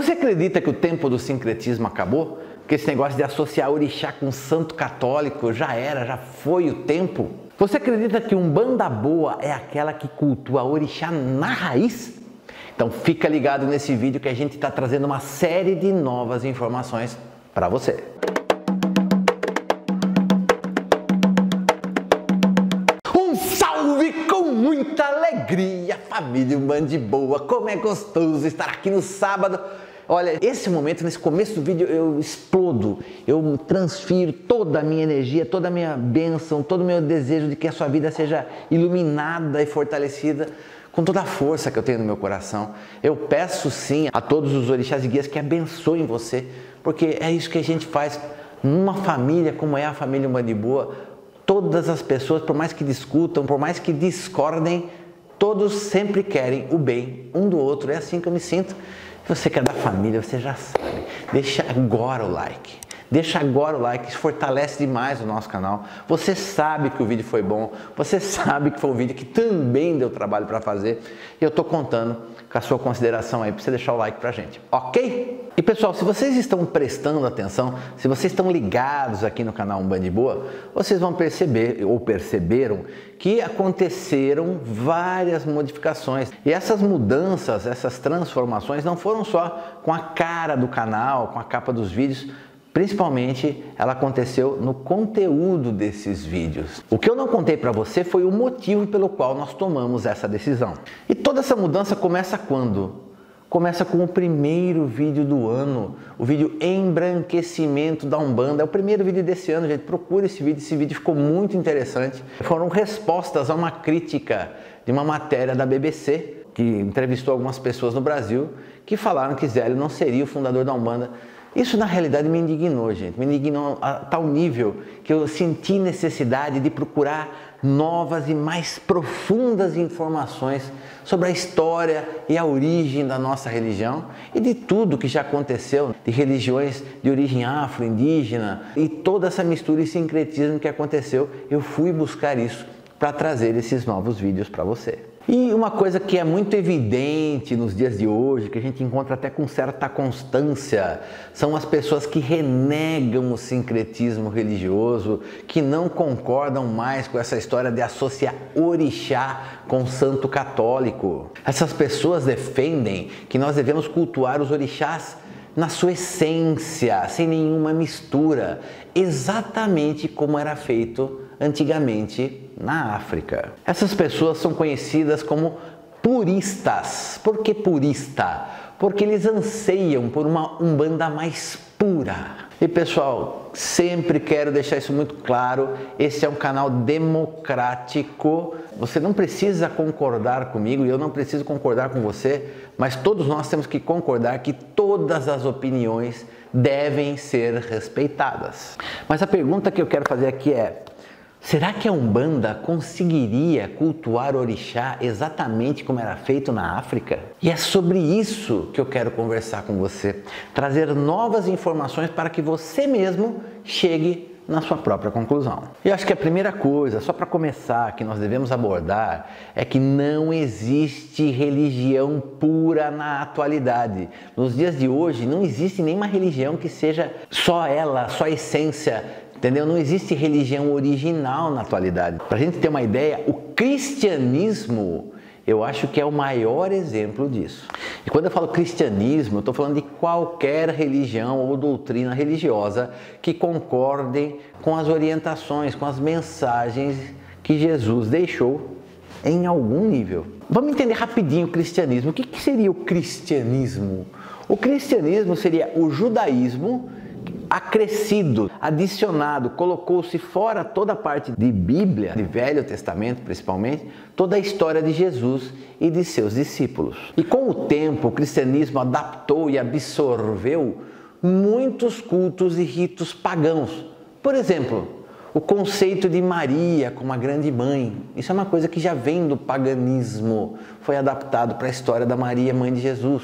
Você acredita que o tempo do sincretismo acabou? Que esse negócio de associar orixá com santo católico já era, já foi o tempo? Você acredita que umbanda boa é aquela que cultua orixá na raiz? Então fica ligado nesse vídeo que a gente está trazendo uma série de novas informações para você. Um salve com muita alegria, família Umbanda Boa! Como é gostoso estar aqui no sábado. Olha, esse momento, nesse começo do vídeo, eu explodo, eu transfiro toda a minha energia, toda a minha bênção, todo o meu desejo de que a sua vida seja iluminada e fortalecida com toda a força que eu tenho no meu coração. Eu peço sim a todos os orixás e guias que abençoem você, porque é isso que a gente faz numa família como é a família Umbanda Boa. Todas as pessoas, por mais que discutam, por mais que discordem, todos sempre querem o bem um do outro. É assim que eu me sinto. Se você quer da família, você já sabe. Deixa agora o like. Deixa agora o like, isso fortalece demais o nosso canal. Você sabe que o vídeo foi bom, você sabe que foi um vídeo que também deu trabalho para fazer. E eu estou contando com a sua consideração aí para você deixar o like pra gente, ok? E pessoal, se vocês estão prestando atenção, se vocês estão ligados aqui no canal Umbanda Boa, vocês vão perceber, ou perceberam, que aconteceram várias modificações. E essas mudanças, essas transformações não foram só com a cara do canal, com a capa dos vídeos. Principalmente, ela aconteceu no conteúdo desses vídeos. O que eu não contei para você foi o motivo pelo qual nós tomamos essa decisão. E toda essa mudança começa quando? Começa com o primeiro vídeo do ano, o vídeo Embranquecimento da Umbanda. É o primeiro vídeo desse ano, gente. Procure esse vídeo ficou muito interessante. Foram respostas a uma crítica de uma matéria da BBC, que entrevistou algumas pessoas no Brasil, que falaram que Zélio não seria o fundador da Umbanda. Isso na realidade me indignou, gente, me indignou a tal nível que eu senti necessidade de procurar novas e mais profundas informações sobre a história e a origem da nossa religião e de tudo que já aconteceu, de religiões de origem afro-indígena e toda essa mistura e sincretismo que aconteceu. Eu fui buscar isso para trazer esses novos vídeos para você. E uma coisa que é muito evidente nos dias de hoje, que a gente encontra até com certa constância, são as pessoas que renegam o sincretismo religioso, que não concordam mais com essa história de associar orixá com santo católico. Essas pessoas defendem que nós devemos cultuar os orixás na sua essência, sem nenhuma mistura, exatamente como era feito antigamente na África. Essas pessoas são conhecidas como puristas. Por que purista? Porque eles anseiam por uma umbanda mais pura. E pessoal, sempre quero deixar isso muito claro, esse é um canal democrático, você não precisa concordar comigo e eu não preciso concordar com você, mas todos nós temos que concordar que todas as opiniões devem ser respeitadas. Mas a pergunta que eu quero fazer aqui é: será que a Umbanda conseguiria cultuar orixá exatamente como era feito na África? E é sobre isso que eu quero conversar com você, trazer novas informações para que você mesmo chegue na sua própria conclusão. E acho que a primeira coisa, só para começar, que nós devemos abordar é que não existe religião pura na atualidade. Nos dias de hoje não existe nenhuma religião que seja só ela, só a essência. Entendeu? Não existe religião original na atualidade. Para a gente ter uma ideia, o cristianismo, eu acho que é o maior exemplo disso. E quando eu falo cristianismo, eu estou falando de qualquer religião ou doutrina religiosa que concordem com as orientações, com as mensagens que Jesus deixou em algum nível. Vamos entender rapidinho o cristianismo. O que seria o cristianismo? O cristianismo seria o judaísmo acrescido, adicionado, colocou-se fora toda a parte de Bíblia, de Velho Testamento principalmente, toda a história de Jesus e de seus discípulos. E com o tempo, o cristianismo adaptou e absorveu muitos cultos e ritos pagãos. Por exemplo, o conceito de Maria como a grande mãe. Isso é uma coisa que já vem do paganismo, foi adaptado para a história da Maria, mãe de Jesus.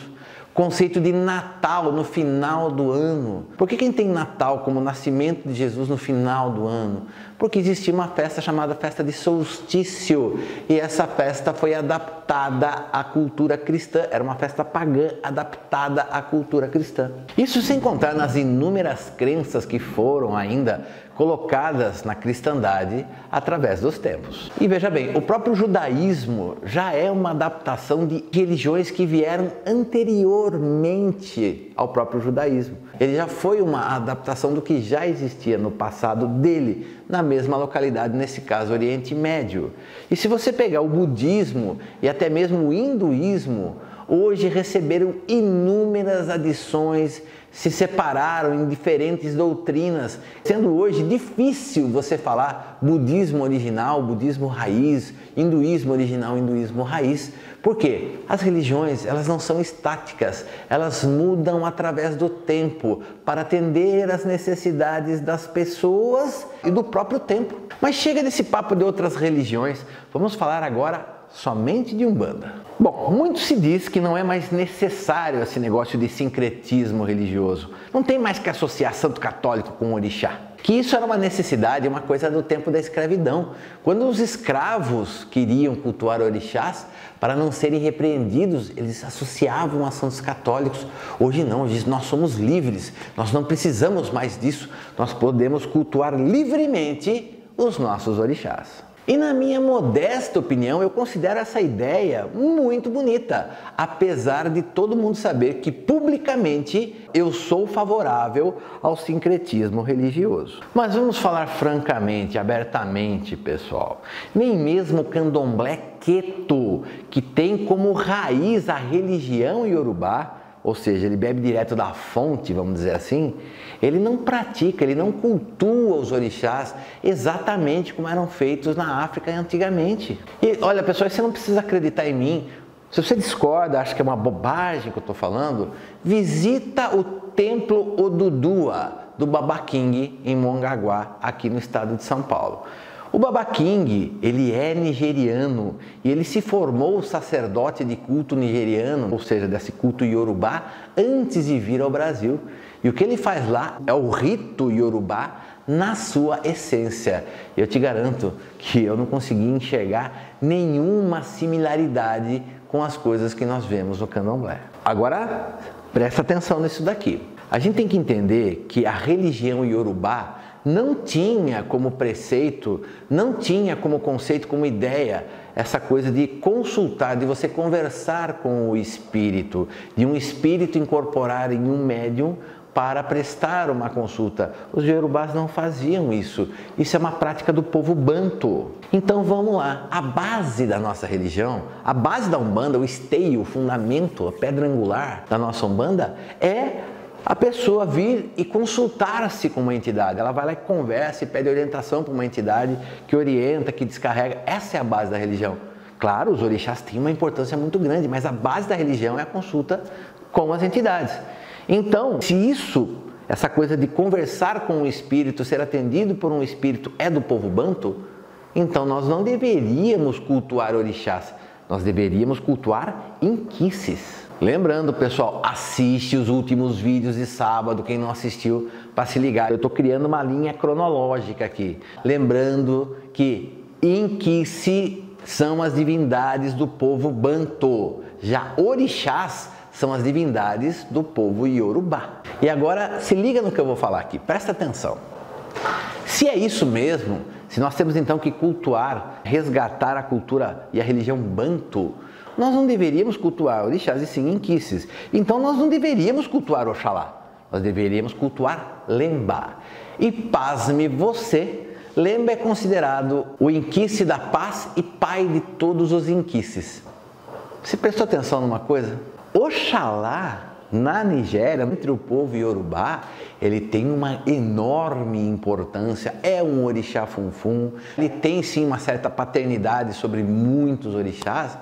Conceito de Natal no final do ano. Por que a gente tem Natal como o nascimento de Jesus no final do ano? porque existia uma festa chamada festa de solstício, e essa festa foi adaptada à cultura cristã, era uma festa pagã adaptada à cultura cristã. Isso sem contar nas inúmeras crenças que foram ainda colocadas na cristandade através dos tempos. E veja bem, o próprio judaísmo já é uma adaptação de religiões que vieram anteriormente ao próprio judaísmo. Ele já foi uma adaptação do que já existia no passado dele, na mesma localidade, nesse caso Oriente Médio. E se você pegar o budismo e até mesmo o hinduísmo, hoje receberam inúmeras adições, se separaram em diferentes doutrinas, sendo hoje difícil você falar budismo original, budismo raiz, hinduísmo original, hinduísmo raiz. Por quê? As religiões, elas não são estáticas, elas mudam através do tempo para atender às necessidades das pessoas e do próprio tempo. Mas chega desse papo de outras religiões, vamos falar agora somente de Umbanda. Bom, muito se diz que não é mais necessário esse negócio de sincretismo religioso. Não tem mais que associar santo católico com orixá. Que isso era uma necessidade, uma coisa do tempo da escravidão. Quando os escravos queriam cultuar orixás, para não serem repreendidos, eles associavam a santos católicos. Hoje não, hoje nós somos livres, nós não precisamos mais disso. Nós podemos cultuar livremente os nossos orixás. E na minha modesta opinião, eu considero essa ideia muito bonita, apesar de todo mundo saber que publicamente eu sou favorável ao sincretismo religioso. Mas vamos falar francamente, abertamente, pessoal. Nem mesmo o candomblé queto, que tem como raiz a religião iorubá, ou seja, ele bebe direto da fonte, vamos dizer assim, ele não pratica, ele não cultua os orixás exatamente como eram feitos na África antigamente. E olha, pessoal, você não precisa acreditar em mim. Se você discorda, acha que é uma bobagem que eu estou falando, visita o Templo Odudua do Baba King em Mongaguá, aqui no estado de São Paulo. O Baba King, ele é nigeriano e ele se formou sacerdote de culto nigeriano, ou seja, desse culto iorubá, antes de vir ao Brasil. E o que ele faz lá é o rito iorubá na sua essência. Eu te garanto que eu não consegui enxergar nenhuma similaridade com as coisas que nós vemos no candomblé. Agora, presta atenção nisso daqui. A gente tem que entender que a religião iorubá não tinha como preceito, não tinha como conceito, como ideia, essa coisa de consultar, de você conversar com o espírito, de um espírito incorporar em um médium para prestar uma consulta. Os iorubás não faziam isso. Isso é uma prática do povo banto. Então vamos lá. A base da nossa religião, a base da Umbanda, o esteio, o fundamento, a pedra angular da nossa Umbanda é a pessoa vir e consultar-se com uma entidade. Ela vai lá e conversa e pede orientação para uma entidade que orienta, que descarrega. Essa é a base da religião. Claro, os orixás têm uma importância muito grande, mas a base da religião é a consulta com as entidades. Então, se isso, essa coisa de conversar com um espírito, ser atendido por um espírito é do povo banto, então nós não deveríamos cultuar orixás, nós deveríamos cultuar inquices. Lembrando, pessoal, assiste os últimos vídeos de sábado, quem não assistiu, para se ligar. Eu estou criando uma linha cronológica aqui. Lembrando que inquice são as divindades do povo banto, já orixás são as divindades do povo iorubá. E agora se liga no que eu vou falar aqui, presta atenção. Se é isso mesmo, se nós temos então que cultuar, resgatar a cultura e a religião banto, nós não deveríamos cultuar orixás e sim inquices. Então nós não deveríamos cultuar Oxalá, nós deveríamos cultuar Lembá. E pasme você, Lembá é considerado o inquice da paz e pai de todos os inquices. Você prestou atenção numa coisa? Oxalá, na Nigéria, entre o povo iorubá, ele tem uma enorme importância, é um orixá funfun, ele tem sim uma certa paternidade sobre muitos orixás,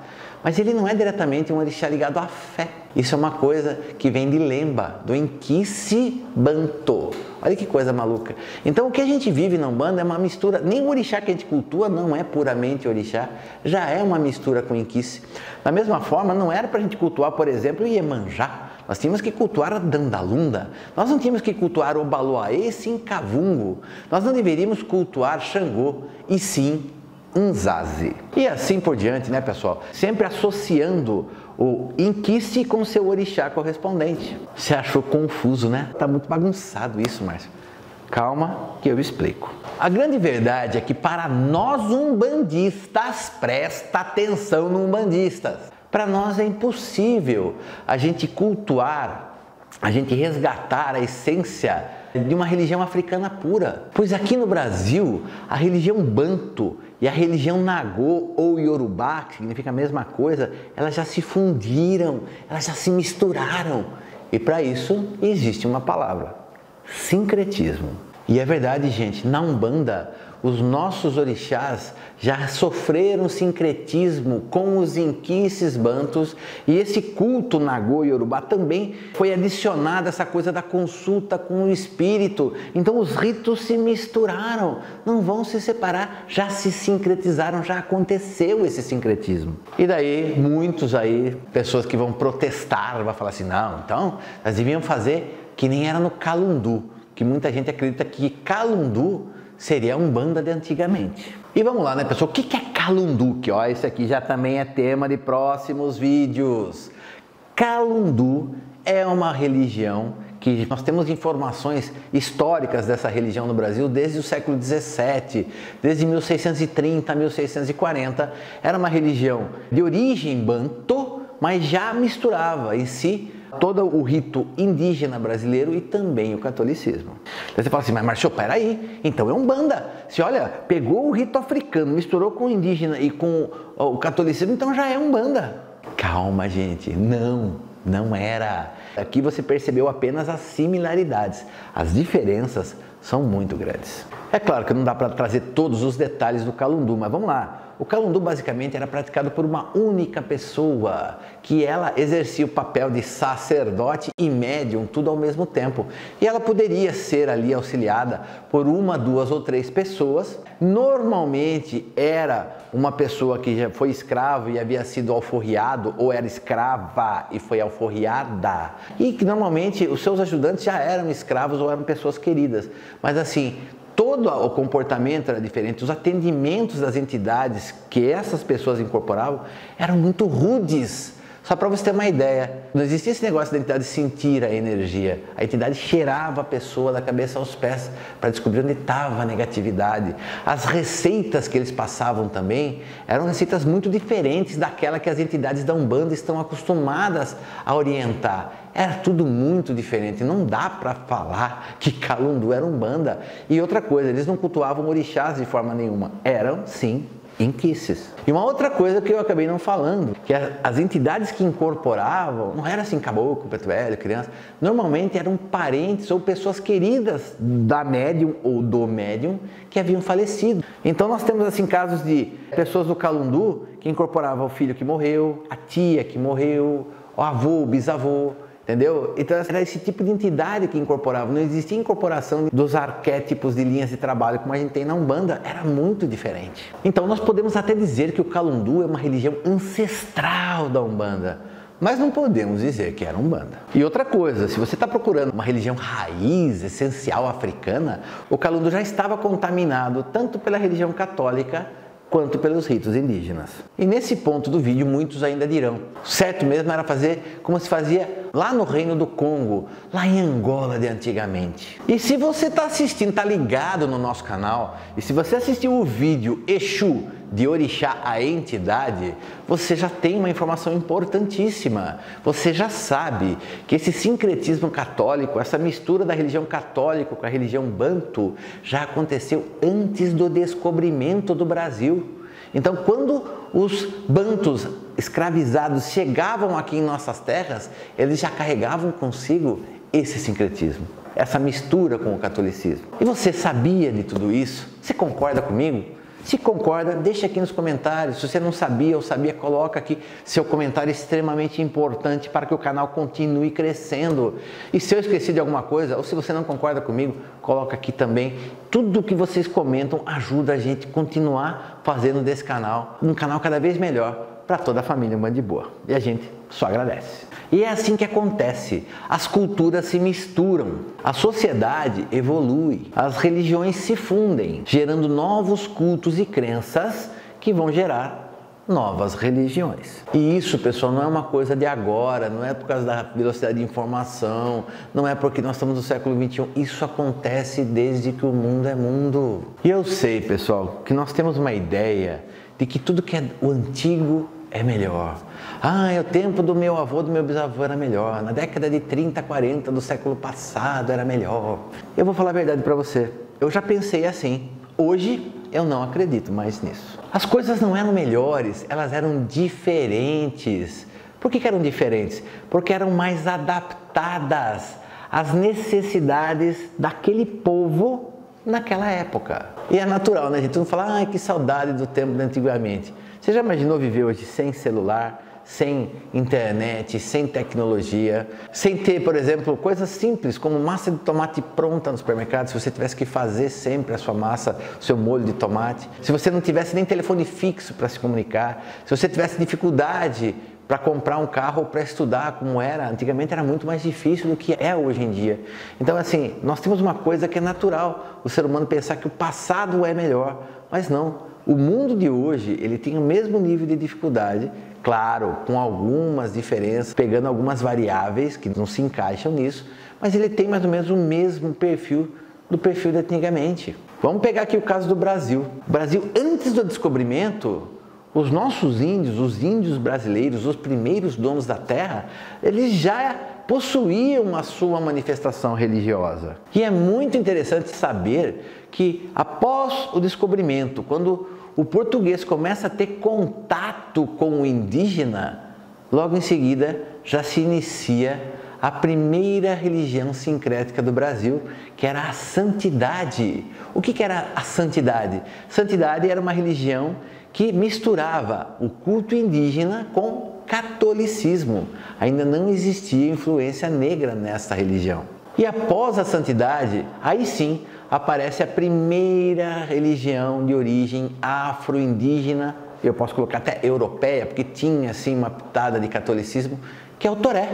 mas ele não é diretamente um orixá ligado à fé. Isso é uma coisa que vem de Lembá, do inquice banto. Olha que coisa maluca. Então o que a gente vive na Umbanda é uma mistura, nem o orixá que a gente cultua não é puramente orixá, já é uma mistura com inquice. Da mesma forma, não era para a gente cultuar, por exemplo, Iemanjá. Nós tínhamos que cultuar a Dandalunda, nós não tínhamos que cultuar o Obaloaê, sim Cavungo, nós não deveríamos cultuar Xangô, e sim Nzazi. E assim por diante, né, pessoal? Sempre associando o Inquice com seu orixá correspondente. Você achou confuso, né? Tá muito bagunçado isso, Márcio. Calma que eu explico. A grande verdade é que para nós umbandistas, presta atenção no umbandistas, para nós é impossível a gente cultuar, a gente resgatar a essência de uma religião africana pura. Pois aqui no Brasil, a religião Banto e a religião Nagô ou Yorubá, que significa a mesma coisa, elas já se fundiram, elas já se misturaram. E para isso existe uma palavra: sincretismo. E é verdade, gente, na Umbanda, os nossos orixás já sofreram sincretismo com os inquices bantos, e esse culto Nagô e Yorubá também foi adicionado essa coisa da consulta com o espírito. Então os ritos se misturaram, não vão se separar, já se sincretizaram, já aconteceu esse sincretismo. E daí muitos aí, pessoas que vão protestar, vão falar assim, não, então nós devíamos fazer que nem era no Calundu, que muita gente acredita que Calundu seria a Umbanda de antigamente. E vamos lá, né, pessoal? O que é Calundu? Que, ó, esse aqui já também é tema de próximos vídeos. Calundu é uma religião que nós temos informações históricas dessa religião no Brasil desde o século XVII, desde 1630 a 1640. Era uma religião de origem banto, mas já misturava em si todo o rito indígena brasileiro e também o catolicismo. Aí você fala assim, mas Márcio, peraí, então é Umbanda. Se olha, pegou o rito africano, misturou com o indígena e com o catolicismo, então já é Umbanda. Calma, gente, não era. Aqui você percebeu apenas as similaridades, as diferenças são muito grandes. É claro que não dá para trazer todos os detalhes do Calundu, mas vamos lá. O Calundu basicamente era praticado por uma única pessoa, que ela exercia o papel de sacerdote e médium, tudo ao mesmo tempo. E ela poderia ser ali auxiliada por uma, duas ou três pessoas. Normalmente era uma pessoa que já foi escravo e havia sido alforriado, ou era escrava e foi alforriada. E que normalmente os seus ajudantes já eram escravos ou eram pessoas queridas. Mas assim, todo o comportamento era diferente, os atendimentos das entidades que essas pessoas incorporavam eram muito rudes. Só para você ter uma ideia, não existia esse negócio da entidade sentir a energia. A entidade cheirava a pessoa da cabeça aos pés para descobrir onde estava a negatividade. As receitas que eles passavam também eram receitas muito diferentes daquela que as entidades da Umbanda estão acostumadas a orientar. Era tudo muito diferente, não dá para falar que Calundu era Umbanda. E outra coisa, eles não cultuavam orixás de forma nenhuma, eram sim inquices. E uma outra coisa que eu acabei não falando, que as entidades que incorporavam, não era assim caboclo, preto velho, criança, normalmente eram parentes ou pessoas queridas da médium ou do médium que haviam falecido. Então nós temos assim casos de pessoas do Calundu que incorporavam o filho que morreu, a tia que morreu, o avô, o bisavô. Entendeu? Então era esse tipo de entidade que incorporava, não existia incorporação dos arquétipos de linhas de trabalho como a gente tem na Umbanda, era muito diferente. Então nós podemos até dizer que o Calundu é uma religião ancestral da Umbanda, mas não podemos dizer que era Umbanda. E outra coisa, se você está procurando uma religião raiz, essencial africana, o Calundu já estava contaminado tanto pela religião católica quanto pelos ritos indígenas. E nesse ponto do vídeo muitos ainda dirão, certo mesmo era fazer como se fazia lá no Reino do Congo, lá em Angola de antigamente. E se você está assistindo, está ligado no nosso canal, e se você assistiu o vídeo Exu, de Orixá a entidade, você já tem uma informação importantíssima. Você já sabe que esse sincretismo católico, essa mistura da religião católica com a religião banto, já aconteceu antes do descobrimento do Brasil. Então, quando os bantos escravizados chegavam aqui em nossas terras, eles já carregavam consigo esse sincretismo, essa mistura com o catolicismo. E você sabia de tudo isso? Você concorda comigo? Se concorda, deixa aqui nos comentários. Se você não sabia ou sabia, coloca aqui seu comentário extremamente importante para que o canal continue crescendo. E se eu esqueci de alguma coisa, ou se você não concorda comigo, coloca aqui também. Tudo que vocês comentam ajuda a gente a continuar fazendo desse canal um canal cada vez melhor para toda a família Umbanda de Boa. E a gente só agradece. E é assim que acontece, as culturas se misturam, a sociedade evolui, as religiões se fundem, gerando novos cultos e crenças que vão gerar novas religiões. E isso, pessoal, não é uma coisa de agora, não é por causa da velocidade de informação, não é porque nós estamos no século XXI, isso acontece desde que o mundo é mundo. E eu sei, pessoal, que nós temos uma ideia de que tudo que é o antigo é melhor. O tempo do meu avô, do meu bisavô era melhor, na década de 30, 40 do século passado era melhor. Eu vou falar a verdade para você, eu já pensei assim, hoje eu não acredito mais nisso. As coisas não eram melhores, elas eram diferentes. Por que eram diferentes? Porque eram mais adaptadas às necessidades daquele povo naquela época. E é natural, né, gente? Todo mundo fala, que saudade do tempo de antigamente. Você já imaginou viver hoje sem celular, sem internet, sem tecnologia, sem ter, por exemplo, coisas simples como massa de tomate pronta no supermercado, se você tivesse que fazer sempre a sua massa, o seu molho de tomate, se você não tivesse nem telefone fixo para se comunicar, se você tivesse dificuldade para comprar um carro ou para estudar, como era, antigamente era muito mais difícil do que é hoje em dia. Então, assim, nós temos uma coisa que é natural, o ser humano pensar que o passado é melhor, mas não. O mundo de hoje, ele tem o mesmo nível de dificuldade, claro, com algumas diferenças, pegando algumas variáveis que não se encaixam nisso, mas ele tem mais ou menos o mesmo perfil do perfil de antigamente. Vamos pegar aqui o caso do Brasil. O Brasil, antes do descobrimento, os nossos índios, os índios brasileiros, os primeiros donos da terra, eles já possuíam a sua manifestação religiosa. E é muito interessante saber que após o descobrimento, quando o português começa a ter contato com o indígena, logo em seguida já se inicia a primeira religião sincrética do Brasil, que era a santidade. O que era a santidade? Santidade era uma religião que misturava o culto indígena com catolicismo. Ainda não existia influência negra nessa religião. E após a santidade, aí sim aparece a primeira religião de origem afro-indígena, eu posso colocar até europeia, porque tinha assim uma pitada de catolicismo, que é o Toré.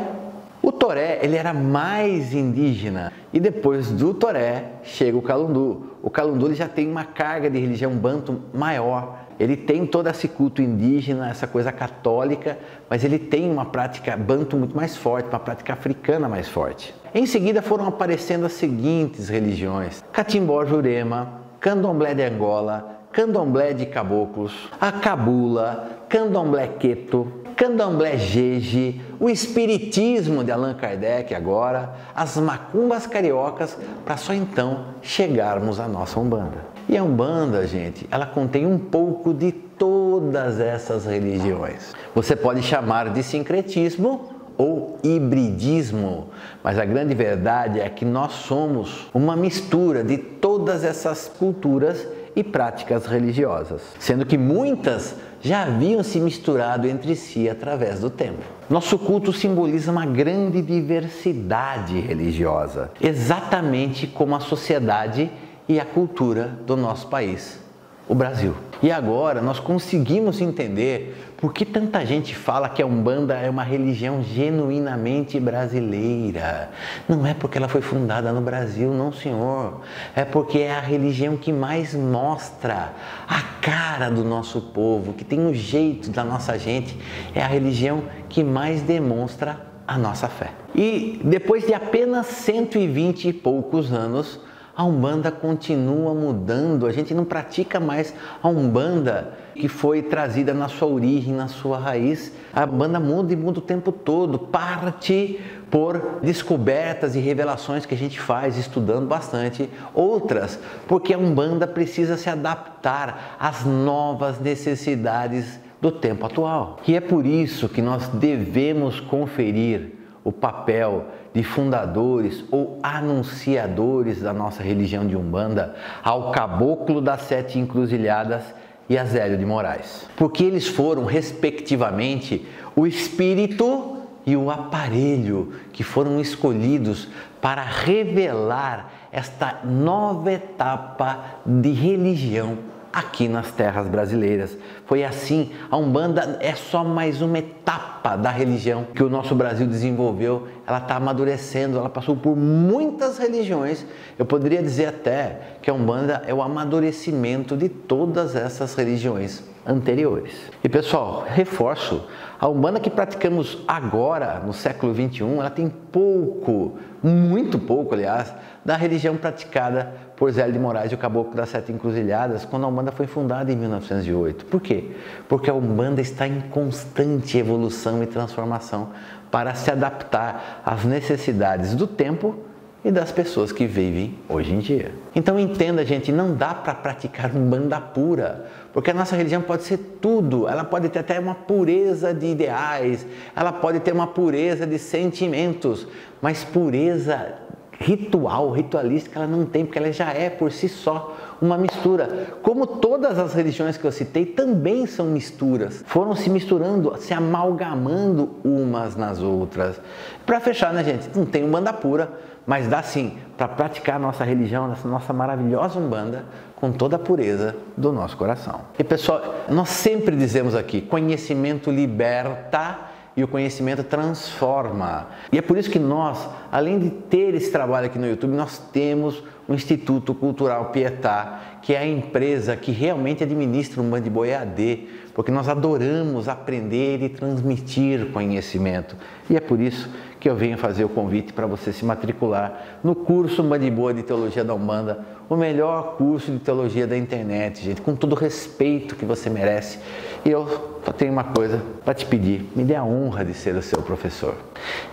O Toré, ele era mais indígena, e depois do Toré chega o Calundu. O Calundu ele já tem uma carga de religião banto maior. Ele tem todo esse culto indígena, essa coisa católica, mas ele tem uma prática banto muito mais forte, uma prática africana mais forte. Em seguida foram aparecendo as seguintes religiões: Catimbó Jurema, Candomblé de Angola, Candomblé de Caboclos, a Cabula, Candomblé Queto, Candomblé Jeje, o Espiritismo de Allan Kardec agora, as macumbas cariocas, para só então chegarmos à nossa Umbanda. E a Umbanda, gente, ela contém um pouco de todas essas religiões. Você pode chamar de sincretismo ou hibridismo, mas a grande verdade é que nós somos uma mistura de todas essas culturas e práticas religiosas, sendo que muitas já haviam se misturado entre si através do tempo. Nosso culto simboliza uma grande diversidade religiosa, exatamente como a sociedade e a cultura do nosso país, o Brasil. E agora nós conseguimos entender por que tanta gente fala que a Umbanda é uma religião genuinamente brasileira. Não é porque ela foi fundada no Brasil, não, senhor. É porque é a religião que mais mostra a cara do nosso povo, que tem o jeito da nossa gente. É a religião que mais demonstra a nossa fé. E depois de apenas 120 e poucos anos, a Umbanda continua mudando, a gente não pratica mais a Umbanda que foi trazida na sua origem, na sua raiz. A Umbanda muda e muda o tempo todo, parte por descobertas e revelações que a gente faz estudando bastante, outras porque a Umbanda precisa se adaptar às novas necessidades do tempo atual. E é por isso que nós devemos conferir o papel de fundadores ou anunciadores da nossa religião de Umbanda ao Caboclo das Sete Encruzilhadas e a Zélio de Moraes, porque eles foram, respectivamente, o espírito e o aparelho que foram escolhidos para revelar esta nova etapa de religião aqui nas terras brasileiras. Foi assim, a Umbanda é só mais uma etapa da religião que o nosso Brasil desenvolveu. Ela está amadurecendo, ela passou por muitas religiões. Eu poderia dizer até que a Umbanda é o amadurecimento de todas essas religiões anteriores. E pessoal, reforço, a Umbanda que praticamos agora, no século XXI, ela tem pouco, muito pouco aliás, da religião praticada por Zélio de Moraes e o Caboclo das Sete Encruzilhadas, quando a Umbanda foi fundada em 1908. Por quê? Porque a Umbanda está em constante evolução e transformação para se adaptar às necessidades do tempo e das pessoas que vivem hoje em dia. Então entenda, gente, não dá para praticar Umbanda pura, porque a nossa religião pode ser tudo, ela pode ter até uma pureza de ideais, ela pode ter uma pureza de sentimentos, mas pureza ritual, ritualística, ela não tem, porque ela já é por si só uma mistura. Como todas as religiões que eu citei também são misturas, foram se misturando, se amalgamando umas nas outras. Para fechar, né, gente, não tem Umbanda pura, mas dá sim para praticar a nossa religião, essa nossa maravilhosa Umbanda, com toda a pureza do nosso coração. E pessoal, nós sempre dizemos aqui, conhecimento liberta e o conhecimento transforma. E é por isso que nós, além de ter esse trabalho aqui no YouTube, nós temos o Instituto Cultural Pietà, que é a empresa que realmente administra o Umbanda de Boa EAD, porque nós adoramos aprender e transmitir conhecimento. E é por isso que eu venho fazer o convite para você se matricular no curso Umbanda de Boa de Teologia da Umbanda, o melhor curso de teologia da internet, gente, com todo o respeito que você merece. E eu só tenho uma coisa para te pedir, me dê a honra de ser o seu professor.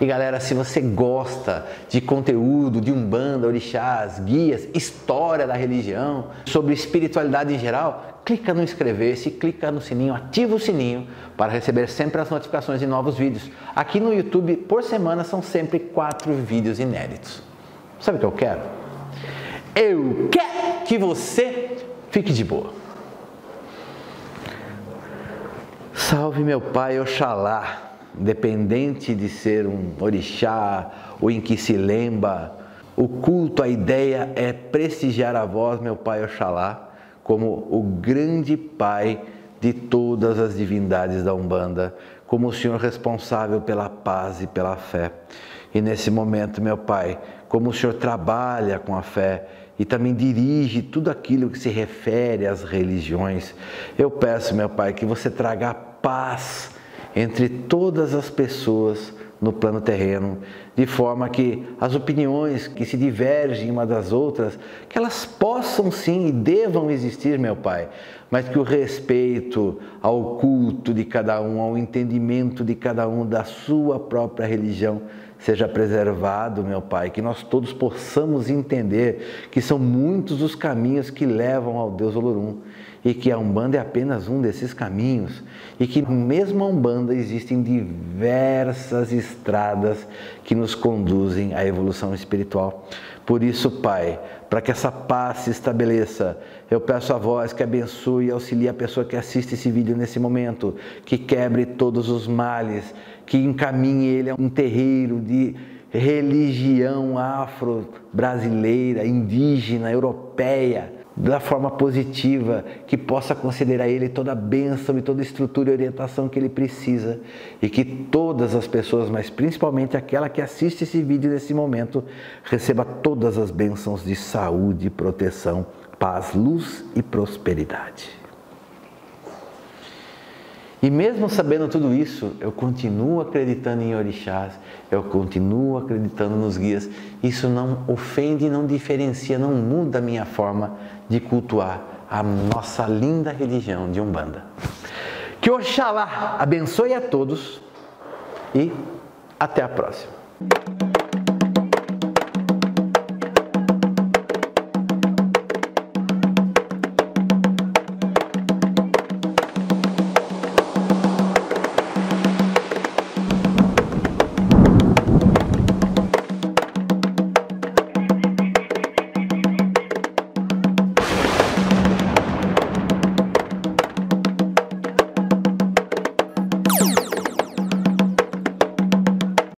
E galera, se você gosta de conteúdo de Umbanda, orixás, guias, história da religião, sobre espiritualidade em geral, clica no inscrever-se, clica no sininho, ativa o sininho para receber sempre as notificações de novos vídeos. Aqui no YouTube, por semana, são sempre 4 vídeos inéditos. Sabe o que eu quero? Eu quero que você fique de boa. Salve meu pai Oxalá, independente de ser um orixá ou inquissilemba, o culto, a ideia é prestigiar a vós, meu pai Oxalá, como o grande pai de todas as divindades da Umbanda, como o Senhor responsável pela paz e pela fé. E nesse momento, meu pai, como o Senhor trabalha com a fé e também dirige tudo aquilo que se refere às religiões, eu peço, meu pai, que você traga a paz entre todas as pessoas no plano terreno, de forma que as opiniões que se divergem umas das outras, que elas possam sim e devam existir, meu Pai, mas que o respeito ao culto de cada um, ao entendimento de cada um da sua própria religião seja preservado, meu Pai, que nós todos possamos entender que são muitos os caminhos que levam ao Deus Olorum e que a Umbanda é apenas um desses caminhos e que mesmo a Umbanda existem diversas estradas que nos conduzem à evolução espiritual. Por isso, Pai, para que essa paz se estabeleça, eu peço a vós que abençoe e auxilie a pessoa que assiste esse vídeo nesse momento, que quebre todos os males, que encaminhe ele a um terreiro de religião afro-brasileira, indígena, europeia, da forma positiva, que possa conceder a ele toda a bênção e toda a estrutura e orientação que ele precisa e que todas as pessoas, mas principalmente aquela que assiste esse vídeo nesse momento, receba todas as bênçãos de saúde, proteção, paz, luz e prosperidade. E mesmo sabendo tudo isso, eu continuo acreditando em orixás, eu continuo acreditando nos guias. Isso não ofende, não diferencia, não muda a minha forma de cultuar a nossa linda religião de Umbanda. Que Oxalá abençoe a todos e até a próxima.